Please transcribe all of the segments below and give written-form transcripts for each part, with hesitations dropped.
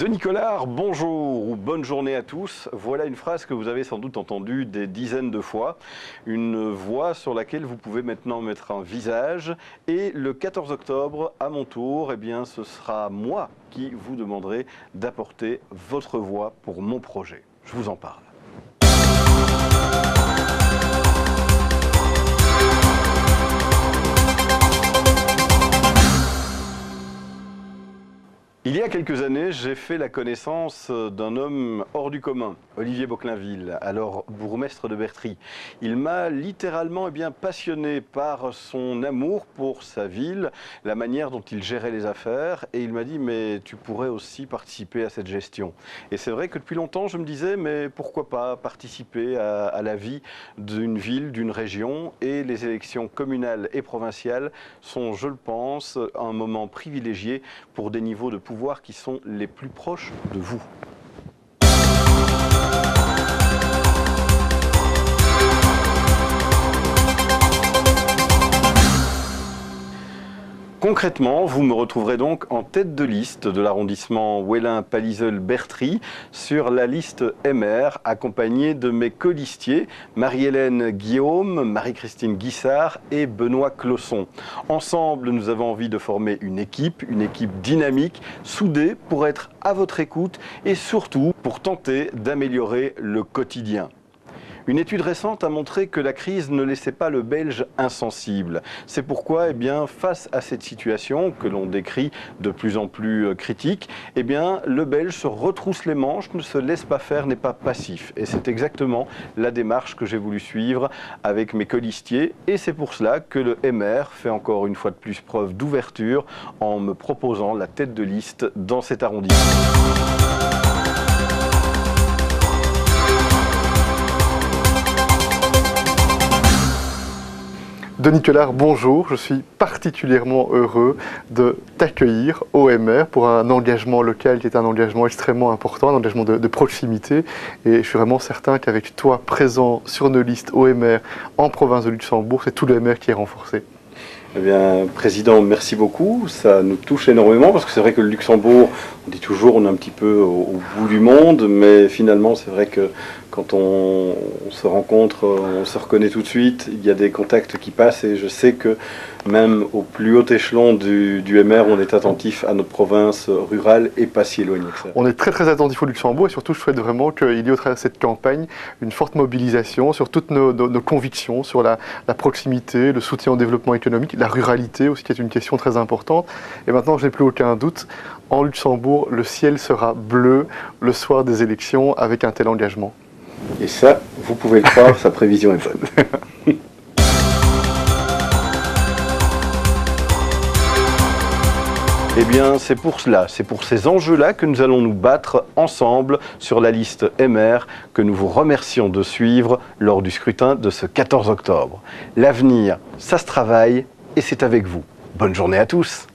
Denis Collard, bonjour ou bonne journée à tous. Voilà une phrase que vous avez sans doute entendue des dizaines de fois. Une voix sur laquelle vous pouvez maintenant mettre un visage. Et le 14 octobre, à mon tour, eh bien, ce sera moi qui vous demanderai d'apporter votre voix pour mon projet. Je vous en parle. Il y a quelques années, j'ai fait la connaissance d'un homme hors du commun, Olivier Boclainville, alors bourgmestre de Bertry. Il m'a littéralement passionné par son amour pour sa ville, la manière dont il gérait les affaires, et il m'a dit « mais tu pourrais aussi participer à cette gestion ». Et c'est vrai que depuis longtemps, je me disais « mais pourquoi pas participer à la vie d'une ville, d'une région ?» Et les élections communales et provinciales sont, je le pense, un moment privilégié pour des niveaux de pouvoir qui sont les plus proches de vous. Concrètement, vous me retrouverez donc en tête de liste de l'arrondissement Ouellin-Palliseul-Bertry sur la liste MR, accompagné de mes colistiers Marie-Hélène Guillaume, Marie-Christine Guissard et Benoît Closson. Ensemble, nous avons envie de former une équipe dynamique, soudée pour être à votre écoute et surtout pour tenter d'améliorer le quotidien. Une étude récente a montré que la crise ne laissait pas le Belge insensible. C'est pourquoi, face à cette situation que l'on décrit de plus en plus critique, le Belge se retrousse les manches, ne se laisse pas faire, n'est pas passif. Et c'est exactement la démarche que j'ai voulu suivre avec mes colistiers. Et c'est pour cela que le MR fait encore une fois de plus preuve d'ouverture en me proposant la tête de liste dans cet arrondissement. Denis Collard, bonjour. Je suis particulièrement heureux de t'accueillir au MR pour un engagement local qui est un engagement extrêmement important, un engagement de proximité. Et je suis vraiment certain qu'avec toi présent sur nos listes au MR en province de Luxembourg, c'est tout le MR qui est renforcé. Eh bien, Président, merci beaucoup. Ça nous touche énormément parce que c'est vrai que le Luxembourg, on dit toujours, on est un petit peu au bout du monde, mais finalement, c'est vrai que quand on se rencontre, on se reconnaît tout de suite, il y a des contacts qui passent et je sais que même au plus haut échelon du MR, on est attentif à notre province rurale et pas si éloignée que ça. On est très très attentif au Luxembourg et surtout je souhaite vraiment qu'il y ait au travers de cette campagne une forte mobilisation sur toutes nos convictions, sur la proximité, le soutien au développement économique, la ruralité aussi qui est une question très importante. Et maintenant je n'ai plus aucun doute, en Luxembourg le ciel sera bleu le soir des élections avec un tel engagement. Et ça, vous pouvez le croire, sa prévision est bonne. Eh bien, c'est pour cela, c'est pour ces enjeux-là que nous allons nous battre ensemble sur la liste MR que nous vous remercions de suivre lors du scrutin de ce 14 octobre. L'avenir, ça se travaille et c'est avec vous. Bonne journée à tous.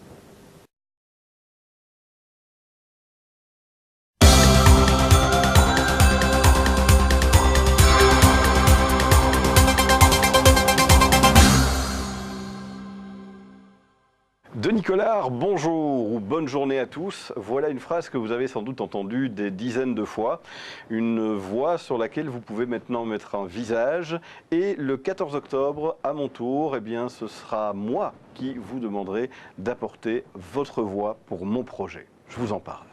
Denis Collard, bonjour ou bonne journée à tous. Voilà une phrase que vous avez sans doute entendue des dizaines de fois. Une voix sur laquelle vous pouvez maintenant mettre un visage. Et le 14 octobre, à mon tour, ce sera moi qui vous demanderai d'apporter votre voix pour mon projet. Je vous en parle.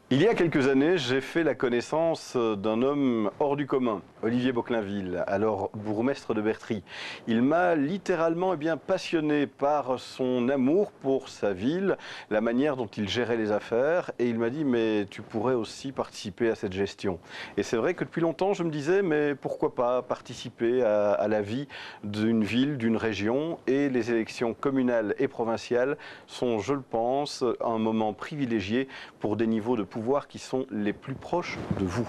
Il y a quelques années, j'ai fait la connaissance d'un homme hors du commun, Olivier Boclainville, alors bourgmestre de Bertry. Il m'a littéralement passionné par son amour pour sa ville, la manière dont il gérait les affaires, et il m'a dit « mais tu pourrais aussi participer à cette gestion ». Et c'est vrai que depuis longtemps, je me disais « mais pourquoi pas participer à la vie d'une ville, d'une région ?» Et les élections communales et provinciales sont, je le pense, un moment privilégié pour des niveaux de pouvoir qui sont les plus proches de vous.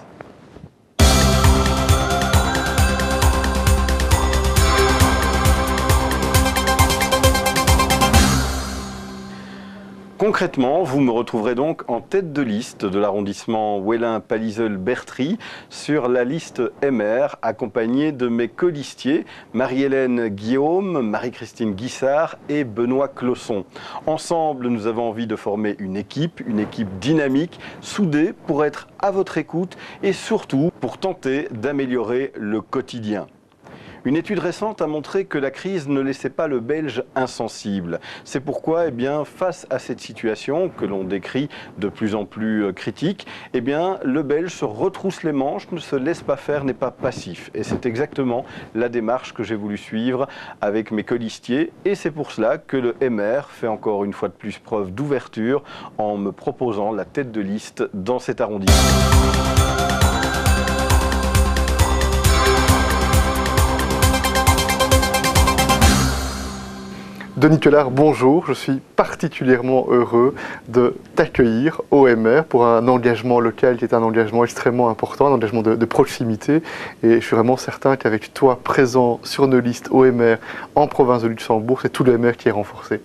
Concrètement, vous me retrouverez donc en tête de liste de l'arrondissement Ouellin-Palliseul-Bertry sur la liste MR, accompagné de mes colistiers Marie-Hélène Guillaume, Marie-Christine Guissard et Benoît Clausson. Ensemble, nous avons envie de former une équipe dynamique, soudée pour être à votre écoute et surtout pour tenter d'améliorer le quotidien. Une étude récente a montré que la crise ne laissait pas le Belge insensible. C'est pourquoi, face à cette situation que l'on décrit de plus en plus critique, le Belge se retrousse les manches, ne se laisse pas faire, n'est pas passif. Et c'est exactement la démarche que j'ai voulu suivre avec mes colistiers. Et c'est pour cela que le MR fait encore une fois de plus preuve d'ouverture en me proposant la tête de liste dans cet arrondissement. Denis Quelard, bonjour. Je suis particulièrement heureux de t'accueillir au MR pour un engagement local qui est un engagement extrêmement important, un engagement de proximité. Et je suis vraiment certain qu'avec toi présent sur nos listes au MR en province de Luxembourg, c'est tout le MR qui est renforcé.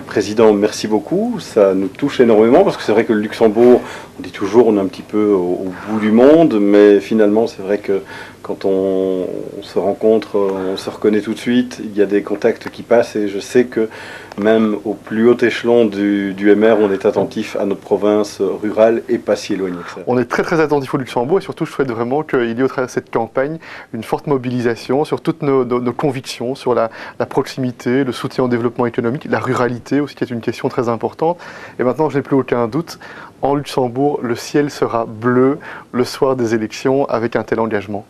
Président, merci beaucoup. Ça nous touche énormément parce que c'est vrai que le Luxembourg, on dit toujours, on est un petit peu au bout du monde, mais finalement, c'est vrai que quand on se rencontre, on se reconnaît tout de suite. Il y a des contacts qui passent et je sais que même au plus haut échelon du MR, on est attentif à notre province rurale et pas si éloignée que ça. On est très très attentif au Luxembourg et surtout je souhaite vraiment qu'il y ait au travers de cette campagne une forte mobilisation sur toutes nos convictions, sur la proximité, le soutien au développement économique, la ruralité aussi qui est une question très importante. Et maintenant je n'ai plus aucun doute, en Luxembourg le ciel sera bleu le soir des élections avec un tel engagement.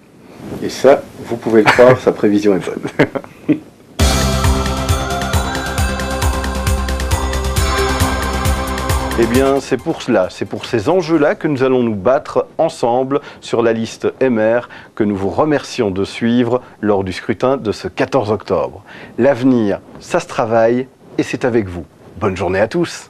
Et ça, vous pouvez le croire, sa prévision est bonne. C'est pour cela, c'est pour ces enjeux-là que nous allons nous battre ensemble sur la liste MR que nous vous remercions de suivre lors du scrutin de ce 14 octobre. L'avenir, ça se travaille et c'est avec vous. Bonne journée à tous.